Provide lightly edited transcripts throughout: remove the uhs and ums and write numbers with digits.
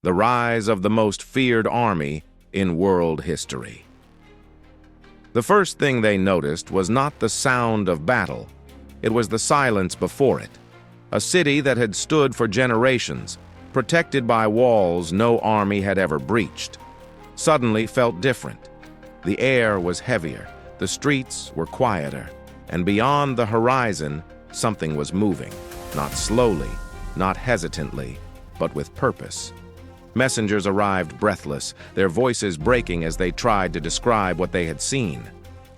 the rise of the most feared army in world history. The first thing they noticed was not the sound of battle. It was the silence before it. A city that had stood for generations, protected by walls no army had ever breached, suddenly felt different. The air was heavier, the streets were quieter, and beyond the horizon, something was moving, not slowly, not hesitantly, but with purpose. Messengers arrived breathless, their voices breaking as they tried to describe what they had seen.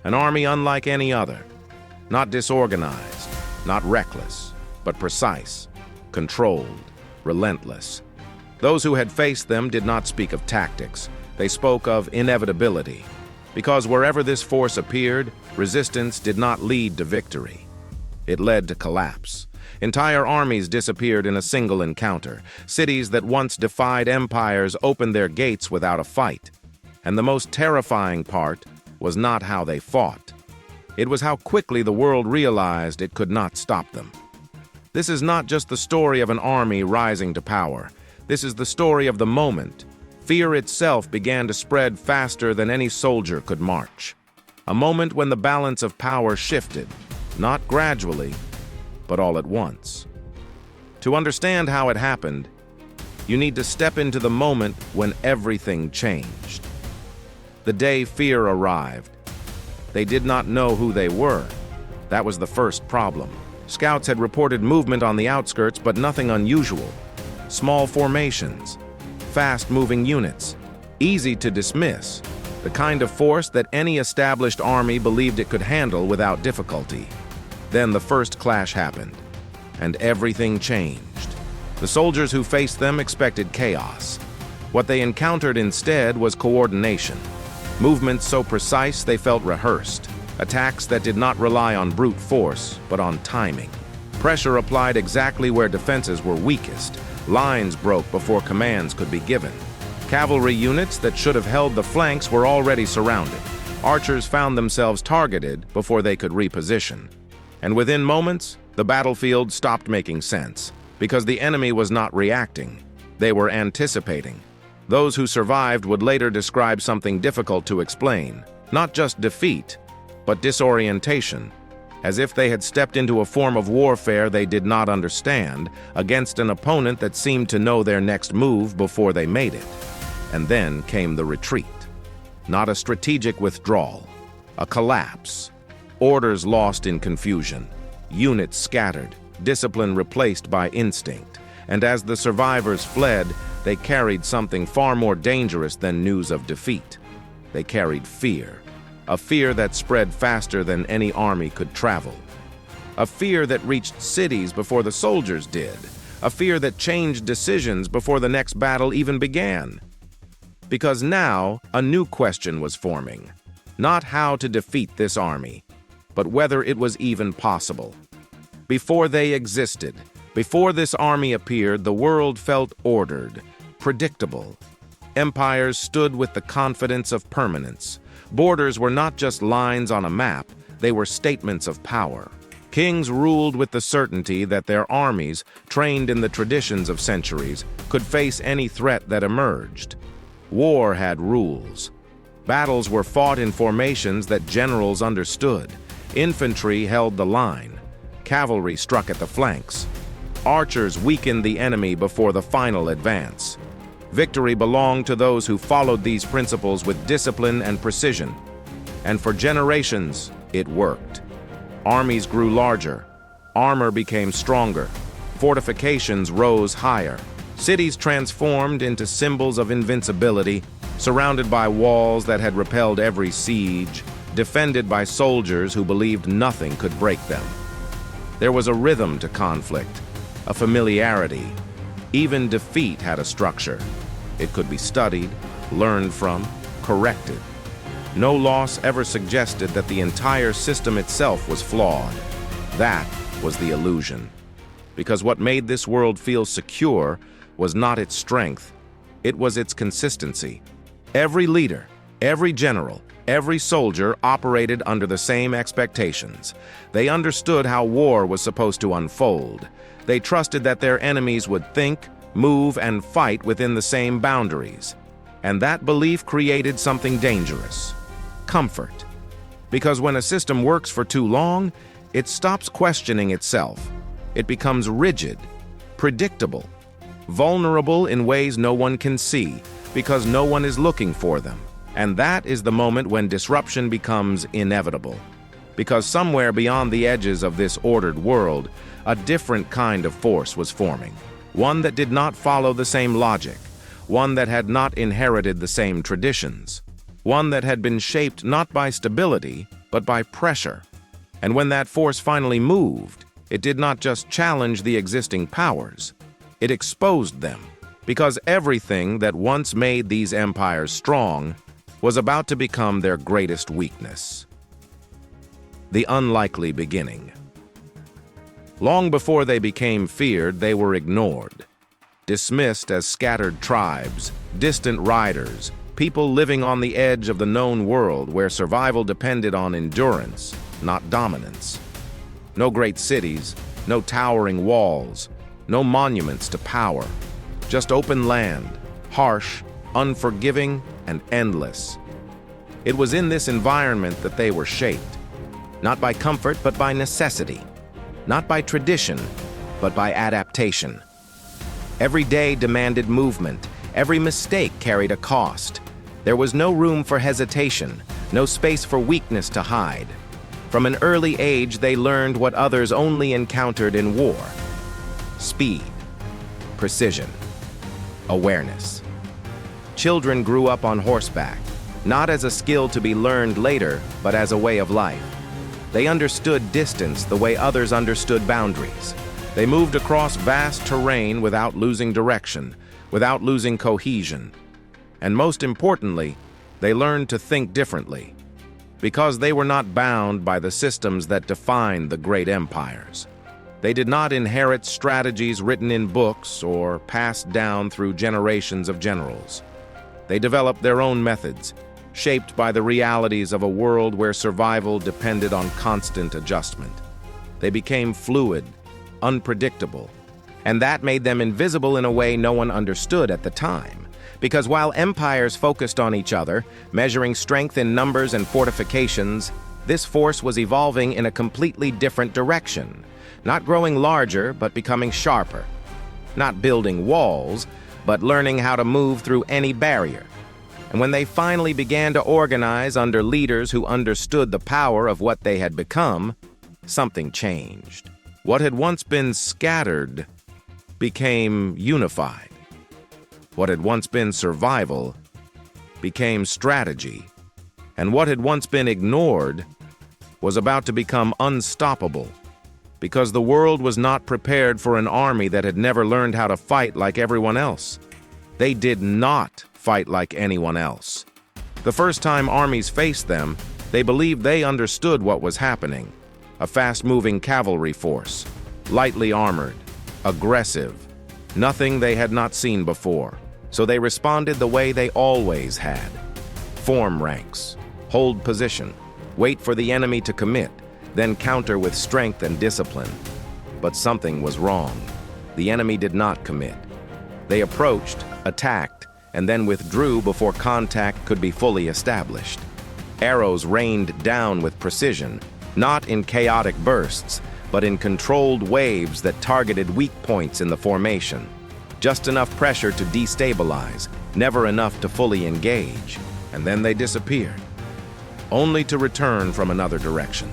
An army unlike any other, not disorganized, not reckless, but precise, controlled, relentless. Those who had faced them did not speak of tactics. They spoke of inevitability, because wherever this force appeared, resistance did not lead to victory. It led to collapse. Entire armies disappeared in a single encounter. Cities that once defied empires opened their gates without a fight. And the most terrifying part was not how they fought. It was how quickly the world realized it could not stop them. This is not just the story of an army rising to power. This is the story of the moment. Fear itself began to spread faster than any soldier could march. A moment when the balance of power shifted, not gradually, but all at once. To understand how it happened, you need to step into the moment when everything changed. The day fear arrived, they did not know who they were. That was the first problem. Scouts had reported movement on the outskirts, but nothing unusual. Small formations, fast-moving units, easy to dismiss, the kind of force that any established army believed it could handle without difficulty. Then the first clash happened, and everything changed. The soldiers who faced them expected chaos. What they encountered instead was coordination. Movements so precise they felt rehearsed. Attacks that did not rely on brute force, but on timing. Pressure applied exactly where defenses were weakest. Lines broke before commands could be given. Cavalry units that should have held the flanks were already surrounded. Archers found themselves targeted before they could reposition. And within moments, the battlefield stopped making sense, because the enemy was not reacting. They were anticipating. Those who survived would later describe something difficult to explain, not just defeat, but disorientation, as if they had stepped into a form of warfare they did not understand, against an opponent that seemed to know their next move before they made it. And then came the retreat. Not a strategic withdrawal, a collapse. Orders lost in confusion, units scattered, discipline replaced by instinct. And as the survivors fled, they carried something far more dangerous than news of defeat. They carried fear. A fear that spread faster than any army could travel. A fear that reached cities before the soldiers did. A fear that changed decisions before the next battle even began. Because now, a new question was forming. Not how to defeat this army, but whether it was even possible. Before they existed, before this army appeared, the world felt ordered, predictable. Empires stood with the confidence of permanence. Borders were not just lines on a map, they were statements of power. Kings ruled with the certainty that their armies, trained in the traditions of centuries, could face any threat that emerged. War had rules. Battles were fought in formations that generals understood. Infantry held the line. Cavalry struck at the flanks. Archers weakened the enemy before the final advance. Victory belonged to those who followed these principles with discipline and precision. And for generations, it worked. Armies grew larger. Armor became stronger. Fortifications rose higher. Cities transformed into symbols of invincibility, surrounded by walls that had repelled every siege, defended by soldiers who believed nothing could break them. There was a rhythm to conflict, a familiarity. Even defeat had a structure. It could be studied, learned from, corrected. No loss ever suggested that the entire system itself was flawed. That was the illusion. Because what made this world feel secure was not its strength, it was its consistency. Every leader, every general, every soldier operated under the same expectations. They understood how war was supposed to unfold. They trusted that their enemies would think, move, and fight within the same boundaries. And that belief created something dangerous: comfort. Because when a system works for too long, it stops questioning itself. It becomes rigid, predictable, vulnerable in ways no one can see, because no one is looking for them. And that is the moment when disruption becomes inevitable. Because somewhere beyond the edges of this ordered world, a different kind of force was forming. One that did not follow the same logic. One that had not inherited the same traditions. One that had been shaped not by stability, but by pressure. And when that force finally moved, it did not just challenge the existing powers. It exposed them. Because everything that once made these empires strong was about to become their greatest weakness. The unlikely beginning. Long before they became feared, they were ignored, dismissed as scattered tribes, distant riders, people living on the edge of the known world where survival depended on endurance, not dominance. No great cities, no towering walls, no monuments to power, just open land, harsh, unforgiving, and endless. It was in this environment that they were shaped, not by comfort but by necessity, not by tradition but by adaptation. Every day demanded movement, every mistake carried a cost. There was no room for hesitation, no space for weakness to hide. From an early age, they learned what others only encountered in war: speed, precision, awareness. Children grew up on horseback, not as a skill to be learned later, but as a way of life. They understood distance the way others understood boundaries. They moved across vast terrain without losing direction, without losing cohesion. And most importantly, they learned to think differently, because they were not bound by the systems that defined the great empires. They did not inherit strategies written in books or passed down through generations of generals. They developed their own methods, shaped by the realities of a world where survival depended on constant adjustment. They became fluid, unpredictable, and that made them invisible in a way no one understood at the time. Because while empires focused on each other, measuring strength in numbers and fortifications, this force was evolving in a completely different direction, not growing larger but becoming sharper, not building walls, but learning how to move through any barrier. And when they finally began to organize under leaders who understood the power of what they had become, something changed. What had once been scattered became unified. What had once been survival became strategy. And what had once been ignored was about to become unstoppable. Because the world was not prepared for an army that had never learned how to fight like everyone else. They did not fight like anyone else. The first time armies faced them, they believed they understood what was happening. A fast-moving cavalry force, lightly armored, aggressive, nothing they had not seen before. So they responded the way they always had. Form ranks, hold position, wait for the enemy to commit, then counter with strength and discipline. But something was wrong. The enemy did not commit. They approached, attacked, and then withdrew before contact could be fully established. Arrows rained down with precision, not in chaotic bursts, but in controlled waves that targeted weak points in the formation. Just enough pressure to destabilize, never enough to fully engage, and then they disappeared, only to return from another direction.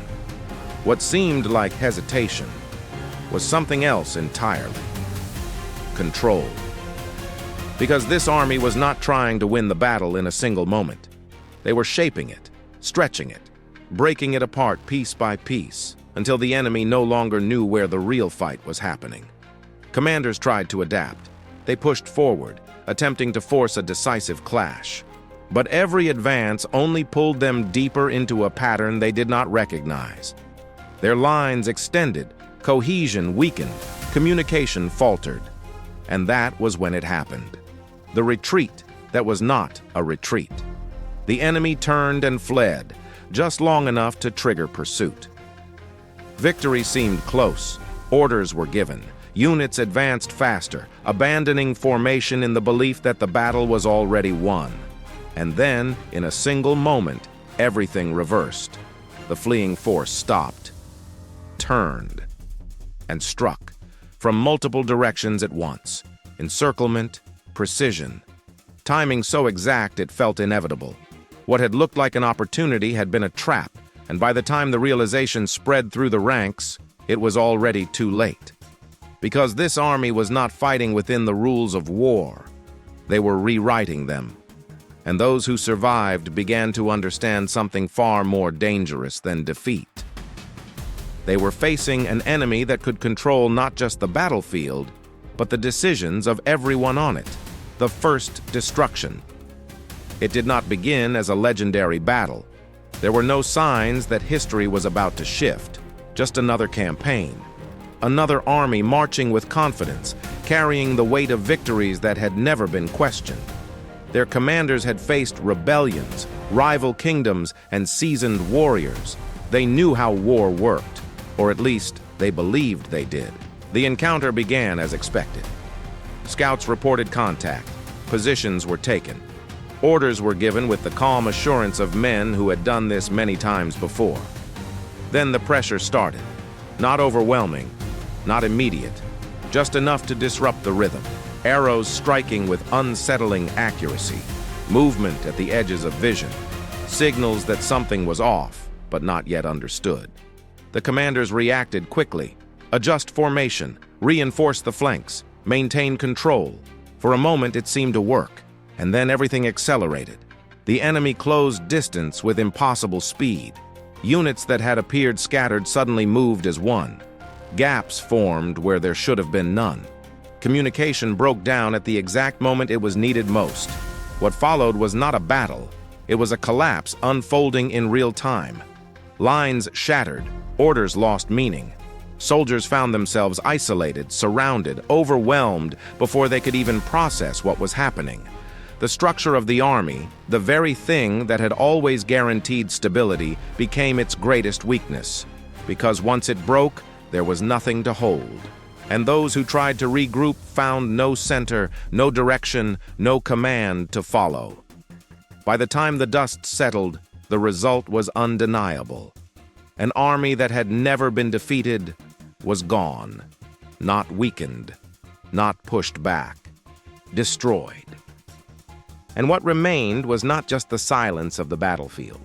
What seemed like hesitation was something else entirely: control. Because this army was not trying to win the battle in a single moment. They were shaping it, stretching it, breaking it apart piece by piece, until the enemy no longer knew where the real fight was happening. Commanders tried to adapt. They pushed forward, attempting to force a decisive clash. But every advance only pulled them deeper into a pattern they did not recognize. Their lines extended, cohesion weakened, communication faltered. And that was when it happened. The retreat that was not a retreat. The enemy turned and fled, just long enough to trigger pursuit. Victory seemed close, orders were given, units advanced faster, abandoning formation in the belief that the battle was already won. And then, in a single moment, everything reversed. The fleeing force stopped, turned, and struck from multiple directions at once. Encirclement, precision, timing so exact it felt inevitable. What had looked like an opportunity had been a trap, and by the time the realization spread through the ranks, it was already too late. Because this army was not fighting within the rules of war. They were rewriting them. And those who survived began to understand something far more dangerous than defeat. They were facing an enemy that could control not just the battlefield, but the decisions of everyone on it. The first destruction. It did not begin as a legendary battle. There were no signs that history was about to shift, just another campaign. Another army marching with confidence, carrying the weight of victories that had never been questioned. Their commanders had faced rebellions, rival kingdoms, and seasoned warriors. They knew how war worked, or at least they believed they did. The encounter began as expected. Scouts reported contact. Positions were taken. Orders were given with the calm assurance of men who had done this many times before. Then the pressure started. Not overwhelming, not immediate, just enough to disrupt the rhythm. Arrows striking with unsettling accuracy, movement at the edges of vision, signals that something was off, but not yet understood. The commanders reacted quickly, adjust formation, reinforce the flanks, maintain control. For a moment it seemed to work, and then everything accelerated. The enemy closed distance with impossible speed. Units that had appeared scattered suddenly moved as one. Gaps formed where there should have been none. Communication broke down at the exact moment it was needed most. What followed was not a battle. It was a collapse unfolding in real time. Lines shattered, orders lost meaning. Soldiers found themselves isolated, surrounded, overwhelmed before they could even process what was happening. The structure of the army, the very thing that had always guaranteed stability, became its greatest weakness. Because once it broke, there was nothing to hold. And those who tried to regroup found no center, no direction, no command to follow. By the time the dust settled, the result was undeniable. An army that had never been defeated was gone, not weakened, not pushed back, destroyed. And what remained was not just the silence of the battlefield.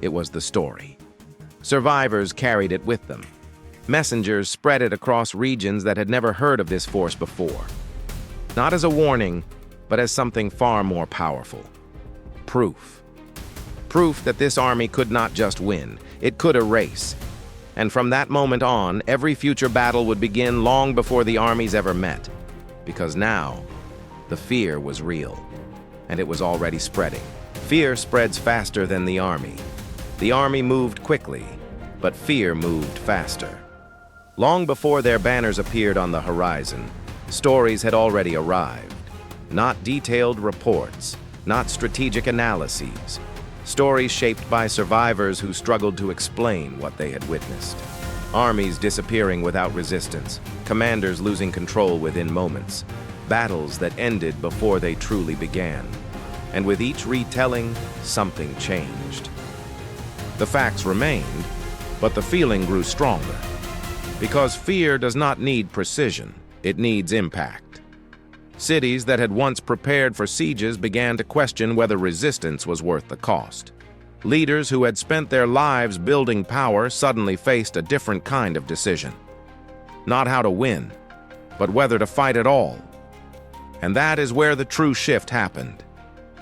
It was the story. Survivors carried it with them. Messengers spread it across regions that had never heard of this force before. Not as a warning, but as something far more powerful. Proof. Proof that this army could not just win, it could erase. And from that moment on, every future battle would begin long before the armies ever met. Because now, the fear was real, and it was already spreading. Fear spreads faster than the army. The army moved quickly, but fear moved faster. Long before their banners appeared on the horizon, stories had already arrived. Not detailed reports, not strategic analyses. Stories shaped by survivors who struggled to explain what they had witnessed. Armies disappearing without resistance, commanders losing control within moments, battles that ended before they truly began. And with each retelling, something changed. The facts remained, but the feeling grew stronger. Because fear does not need precision, it needs impact. Cities that had once prepared for sieges began to question whether resistance was worth the cost. Leaders who had spent their lives building power suddenly faced a different kind of decision. Not how to win, but whether to fight at all. And that is where the true shift happened.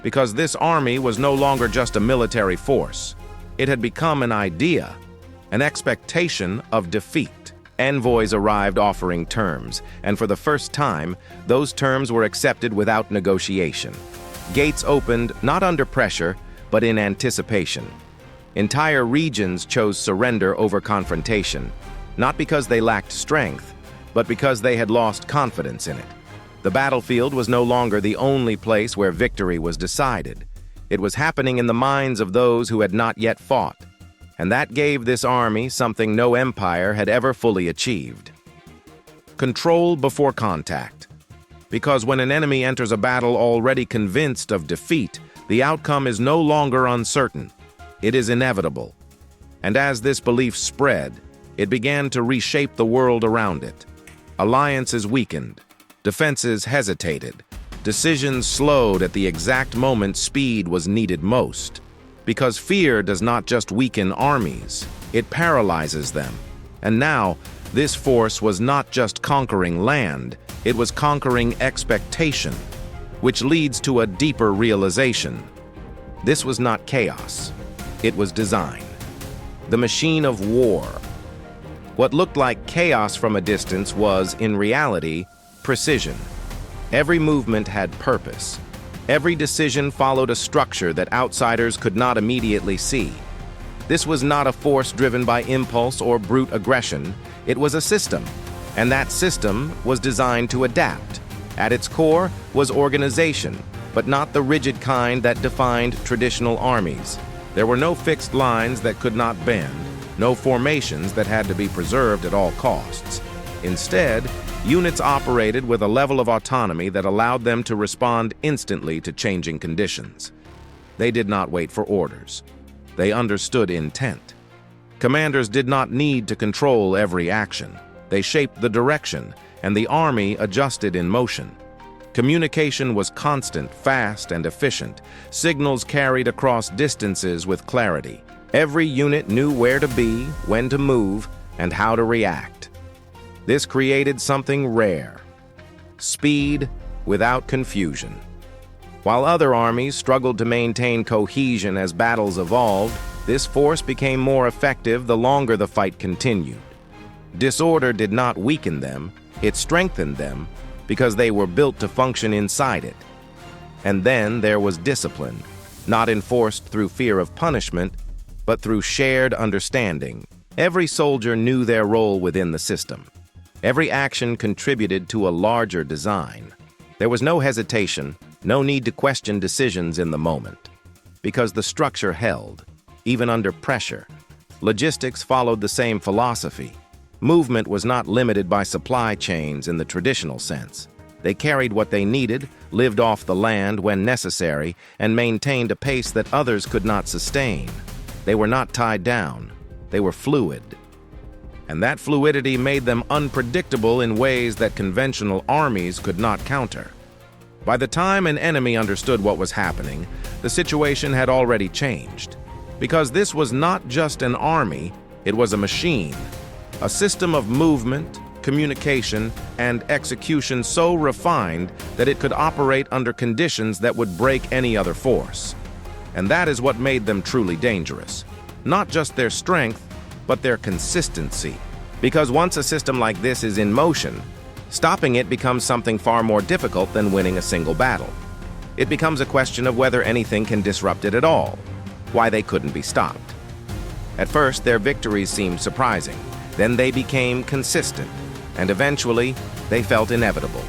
Because this army was no longer just a military force. It had become an idea, an expectation of defeat. Envoys arrived offering terms, and for the first time, those terms were accepted without negotiation. Gates opened not under pressure, but in anticipation. Entire regions chose surrender over confrontation, not because they lacked strength, but because they had lost confidence in it. The battlefield was no longer the only place where victory was decided. It was happening in the minds of those who had not yet fought. And that gave this army something no empire had ever fully achieved. Control before contact. Because when an enemy enters a battle already convinced of defeat, the outcome is no longer uncertain. It is inevitable. And as this belief spread, it began to reshape the world around it. Alliances weakened. Defenses hesitated. Decisions slowed at the exact moment speed was needed most. Because fear does not just weaken armies, it paralyzes them. And now, this force was not just conquering land, it was conquering expectation, which leads to a deeper realization. This was not chaos, it was design. The machine of war. What looked like chaos from a distance was, in reality, precision. Every movement had purpose. Every decision followed a structure that outsiders could not immediately see. This was not a force driven by impulse or brute aggression. It was a system, and that system was designed to adapt. At its core was organization, but not the rigid kind that defined traditional armies. There were no fixed lines that could not bend, no formations that had to be preserved at all costs. Instead, units operated with a level of autonomy that allowed them to respond instantly to changing conditions. They did not wait for orders. They understood intent. Commanders did not need to control every action. They shaped the direction, and the army adjusted in motion. Communication was constant, fast, and efficient. Signals carried across distances with clarity. Every unit knew where to be, when to move, and how to react. This created something rare: speed without confusion. While other armies struggled to maintain cohesion as battles evolved, this force became more effective the longer the fight continued. Disorder did not weaken them, it strengthened them, because they were built to function inside it. And then there was discipline, not enforced through fear of punishment, but through shared understanding. Every soldier knew their role within the system. Every action contributed to a larger design. There was no hesitation, no need to question decisions in the moment. Because the structure held, even under pressure. Logistics followed the same philosophy. Movement was not limited by supply chains in the traditional sense. They carried what they needed, lived off the land when necessary, and maintained a pace that others could not sustain. They were not tied down. They were fluid. And that fluidity made them unpredictable in ways that conventional armies could not counter. By the time an enemy understood what was happening, the situation had already changed. Because this was not just an army, it was a machine, a system of movement, communication, and execution so refined that it could operate under conditions that would break any other force. And that is what made them truly dangerous. Not just their strength, but their consistency. Because once a system like this is in motion, stopping it becomes something far more difficult than winning a single battle. It becomes a question of whether anything can disrupt it at all, why they couldn't be stopped. At first, their victories seemed surprising. Then they became consistent, and eventually, they felt inevitable.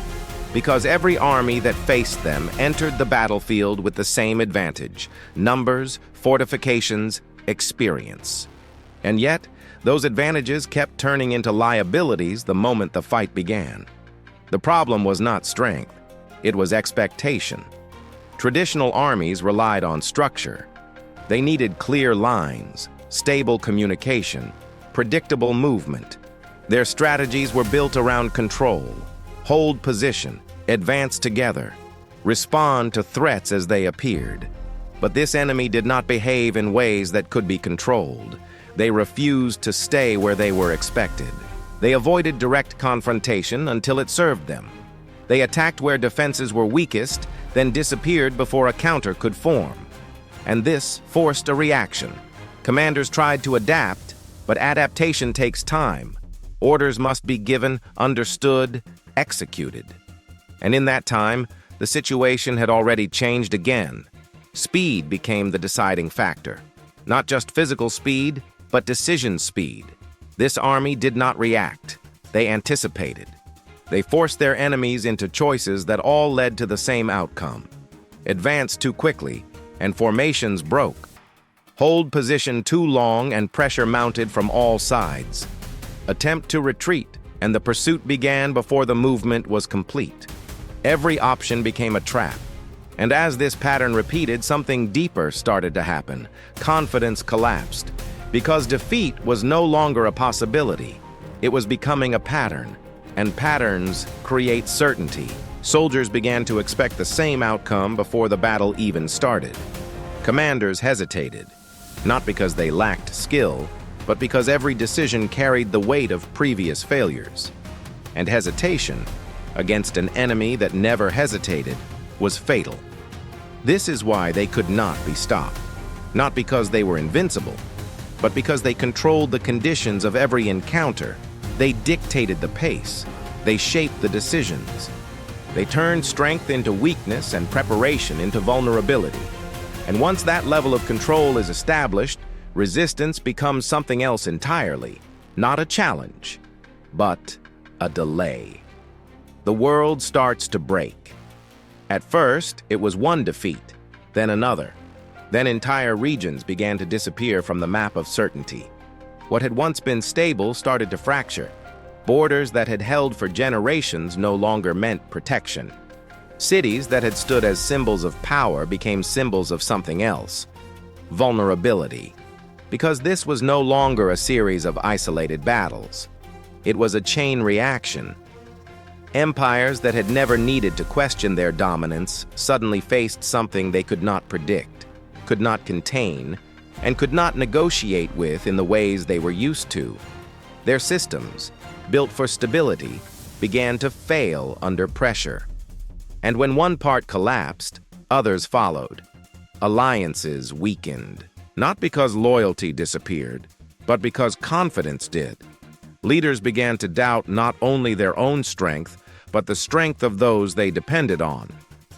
Because every army that faced them entered the battlefield with the same advantage: numbers, fortifications, experience. And yet, those advantages kept turning into liabilities the moment the fight began. The problem was not strength, it was expectation. Traditional armies relied on structure. They needed clear lines, stable communication, predictable movement. Their strategies were built around control: hold position, advance together, respond to threats as they appeared. But this enemy did not behave in ways that could be controlled. They refused to stay where they were expected. They avoided direct confrontation until it served them. They attacked where defenses were weakest, then disappeared before a counter could form. And this forced a reaction. Commanders tried to adapt, but adaptation takes time. Orders must be given, understood, executed. And in that time, the situation had already changed again. Speed became the deciding factor. Not just physical speed, but decision speed. This army did not react. They anticipated. They forced their enemies into choices that all led to the same outcome. Advance too quickly, and formations broke. Hold position too long, and pressure mounted from all sides. Attempt to retreat, and the pursuit began before the movement was complete. Every option became a trap. And as this pattern repeated, something deeper started to happen. Confidence collapsed. Because defeat was no longer a possibility, it was becoming a pattern. And patterns create certainty. Soldiers began to expect the same outcome before the battle even started. Commanders hesitated, not because they lacked skill, but because every decision carried the weight of previous failures. And hesitation, against an enemy that never hesitated, was fatal. This is why they could not be stopped. Not because they were invincible, but because they controlled the conditions of every encounter. They dictated the pace. They shaped the decisions. They turned strength into weakness and preparation into vulnerability. And once that level of control is established, resistance becomes something else entirely. Not a challenge, but a delay. The world starts to break. At first, it was one defeat, then another. Then entire regions began to disappear from the map of certainty. What had once been stable started to fracture. Borders that had held for generations no longer meant protection. Cities that had stood as symbols of power became symbols of something else: vulnerability. Because this was no longer a series of isolated battles. It was a chain reaction. Empires that had never needed to question their dominance suddenly faced something they could not predict, could not contain, and could not negotiate with in the ways they were used to. Their systems, built for stability, began to fail under pressure. And when one part collapsed, others followed. Alliances weakened, not because loyalty disappeared, but because confidence did. Leaders began to doubt not only their own strength, but the strength of those they depended on.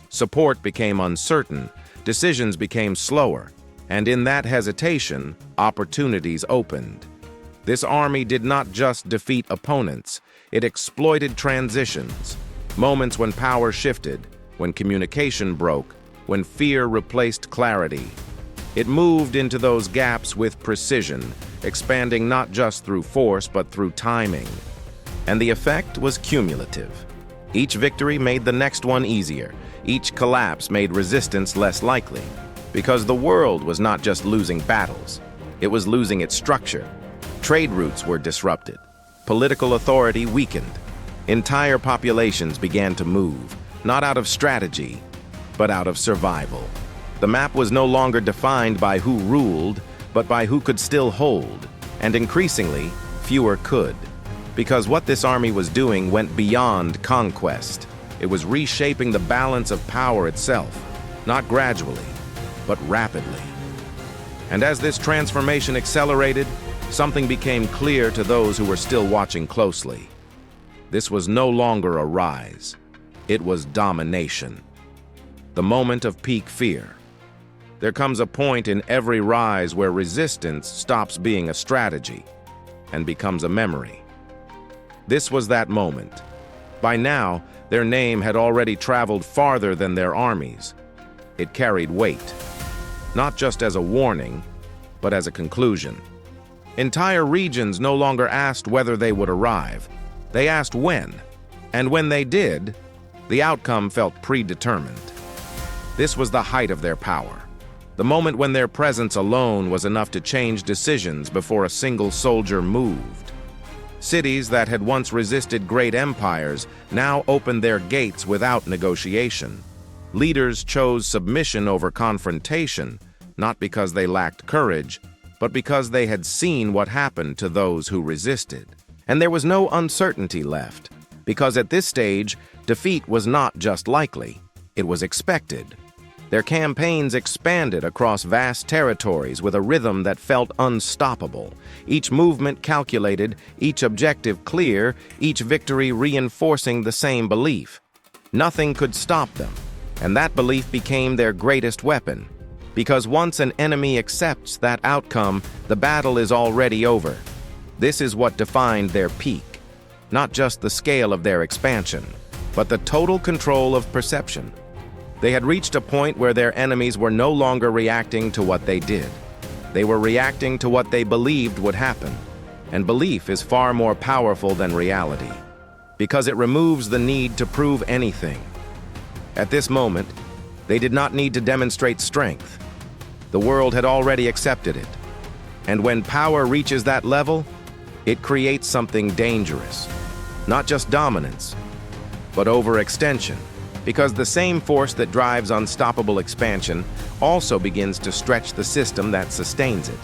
Support became uncertain, decisions became slower, and in that hesitation, opportunities opened. This army did not just defeat opponents, it exploited transitions, moments when power shifted, when communication broke, when fear replaced clarity. It moved into those gaps with precision, expanding not just through force but through timing. And the effect was cumulative. Each victory made the next one easier. Each collapse made resistance less likely. Because the world was not just losing battles, it was losing its structure. Trade routes were disrupted. Political authority weakened. Entire populations began to move, not out of strategy, but out of survival. The map was no longer defined by who ruled, but by who could still hold. And increasingly, fewer could. Because what this army was doing went beyond conquest. It was reshaping the balance of power itself, not gradually, but rapidly. And as this transformation accelerated, something became clear to those who were still watching closely. This was no longer a rise. It was domination. The moment of peak fear. There comes a point in every rise where resistance stops being a strategy and becomes a memory. This was that moment. By now, their name had already traveled farther than their armies. It carried weight, not just as a warning, but as a conclusion. Entire regions no longer asked whether they would arrive. They asked when. And when they did, the outcome felt predetermined. This was the height of their power. The moment when their presence alone was enough to change decisions before a single soldier moved. Cities that had once resisted great empires now opened their gates without negotiation. Leaders chose submission over confrontation, not because they lacked courage, but because they had seen what happened to those who resisted. And there was no uncertainty left, because at this stage, defeat was not just likely, it was expected. Their campaigns expanded across vast territories with a rhythm that felt unstoppable, each movement calculated, each objective clear, each victory reinforcing the same belief. Nothing could stop them, and that belief became their greatest weapon. Because once an enemy accepts that outcome, the battle is already over. This is what defined their peak, not just the scale of their expansion, but the total control of perception. They had reached a point where their enemies were no longer reacting to what they did. They were reacting to what they believed would happen. And belief is far more powerful than reality, because it removes the need to prove anything. At this moment, they did not need to demonstrate strength. The world had already accepted it. And when power reaches that level, it creates something dangerous. Not just dominance, but overextension. Because the same force that drives unstoppable expansion also begins to stretch the system that sustains it.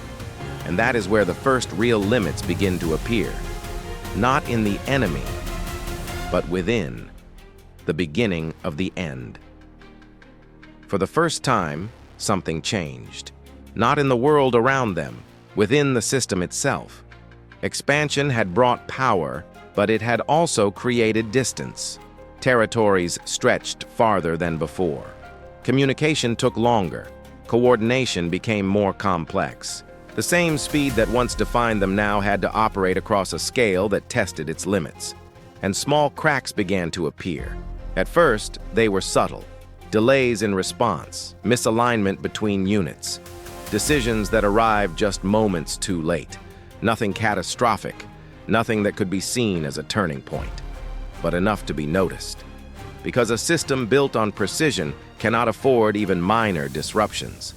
And that is where the first real limits begin to appear. Not in the enemy, but within, the beginning of the end. For the first time, something changed. Not in the world around them, within the system itself. Expansion had brought power, but it had also created distance. Territories stretched farther than before. Communication took longer. Coordination became more complex. The same speed that once defined them now had to operate across a scale that tested its limits. And small cracks began to appear. At first, they were subtle. Delays in response, misalignment between units, decisions that arrived just moments too late. Nothing catastrophic, nothing that could be seen as a turning point, but enough to be noticed. Because a system built on precision cannot afford even minor disruptions.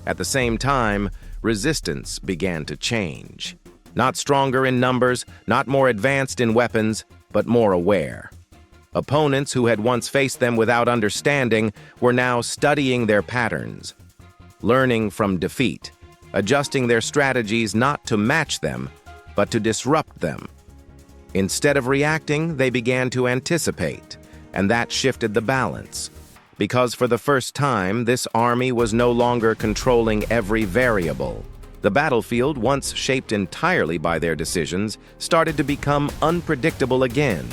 At the same time, resistance began to change. Not stronger in numbers, not more advanced in weapons, but more aware. Opponents who had once faced them without understanding were now studying their patterns, learning from defeat, adjusting their strategies not to match them, but to disrupt them. Instead of reacting, they began to anticipate, and that shifted the balance. Because for the first time, this army was no longer controlling every variable. The battlefield, once shaped entirely by their decisions, started to become unpredictable again.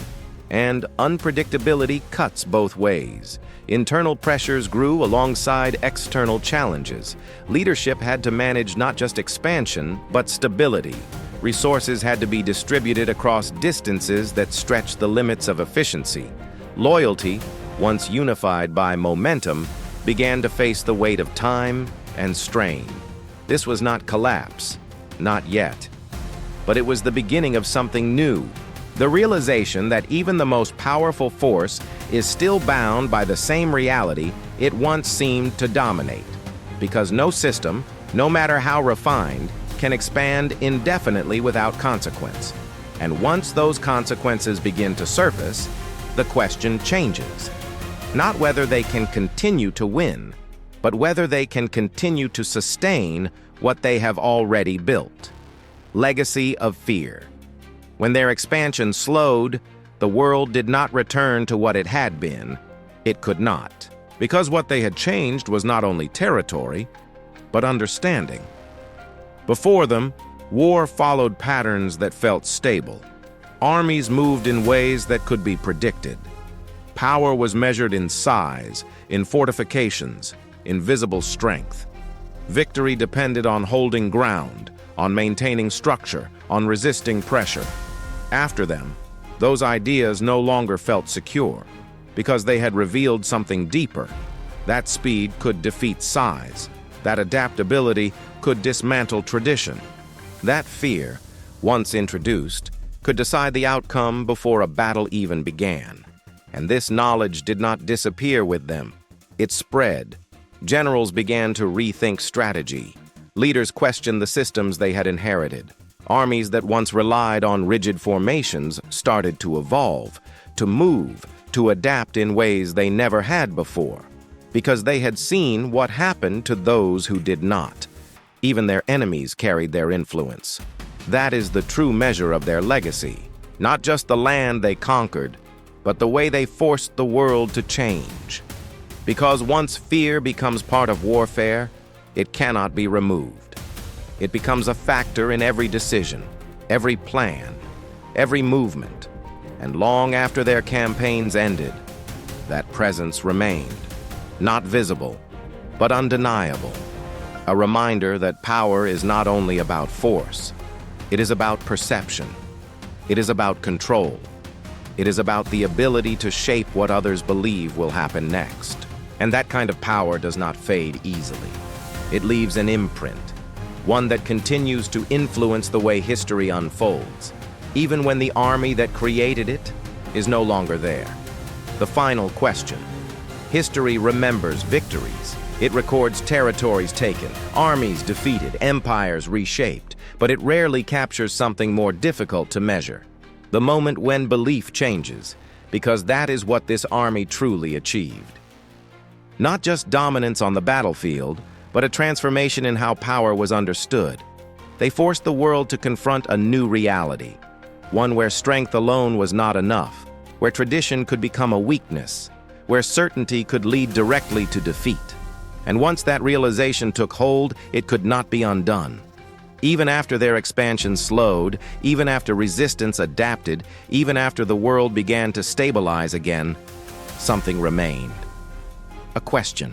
And unpredictability cuts both ways. Internal pressures grew alongside external challenges. Leadership had to manage not just expansion, but stability. Resources had to be distributed across distances that stretched the limits of efficiency. Loyalty, once unified by momentum, began to face the weight of time and strain. This was not collapse, not yet. But it was the beginning of something new. The realization that even the most powerful force is still bound by the same reality it once seemed to dominate. Because no system, no matter how refined, can expand indefinitely without consequence. And once those consequences begin to surface, the question changes. Not whether they can continue to win, but whether they can continue to sustain what they have already built. Legacy of fear. When their expansion slowed, the world did not return to what it had been. It could not. Because what they had changed was not only territory, but understanding. Before them, war followed patterns that felt stable. Armies moved in ways that could be predicted. Power was measured in size, in fortifications, in visible strength. Victory depended on holding ground, on maintaining structure, on resisting pressure. After them, those ideas no longer felt secure, because they had revealed something deeper. That speed could defeat size. That adaptability could dismantle tradition. That fear, once introduced, could decide the outcome before a battle even began. And this knowledge did not disappear with them. It spread. Generals began to rethink strategy. Leaders questioned the systems they had inherited. Armies that once relied on rigid formations started to evolve, to move, to adapt in ways they never had before, because they had seen what happened to those who did not. Even their enemies carried their influence. That is the true measure of their legacy, not just the land they conquered, but the way they forced the world to change. Because once fear becomes part of warfare, it cannot be removed. It becomes a factor in every decision, every plan, every movement. And long after their campaigns ended, that presence remained, not visible, but undeniable. A reminder that power is not only about force, it is about perception. It is about control. It is about the ability to shape what others believe will happen next. And that kind of power does not fade easily. It leaves an imprint. one that continues to influence the way history unfolds, even when the army that created it is no longer there. The final question. History remembers victories. It records territories taken, armies defeated, empires reshaped, but it rarely captures something more difficult to measure: the moment when belief changes, because that is what this army truly achieved. Not just dominance on the battlefield, but a transformation in how power was understood. They forced the world to confront a new reality, one where strength alone was not enough, where tradition could become a weakness, where certainty could lead directly to defeat. And once that realization took hold, it could not be undone. Even after their expansion slowed, even after resistance adapted, even after the world began to stabilize again, something remained. A question.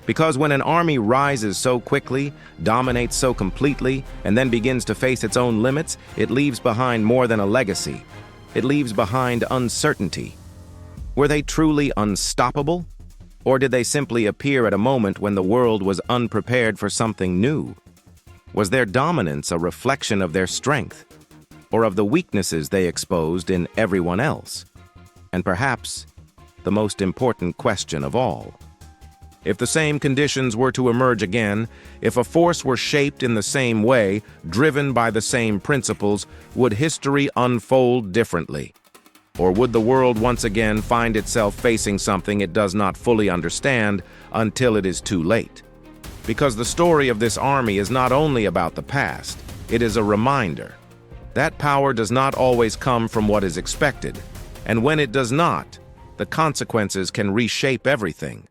Because when an army rises so quickly, dominates so completely, and then begins to face its own limits, it leaves behind more than a legacy. It leaves behind uncertainty. Were they truly unstoppable? Or did they simply appear at a moment when the world was unprepared for something new? Was their dominance a reflection of their strength, or of the weaknesses they exposed in everyone else? And perhaps, the most important question of all. If the same conditions were to emerge again, if a force were shaped in the same way, driven by the same principles, would history unfold differently? Or would the world once again find itself facing something it does not fully understand until it is too late? Because the story of this army is not only about the past, it is a reminder. That power does not always come from what is expected, and when it does not, the consequences can reshape everything.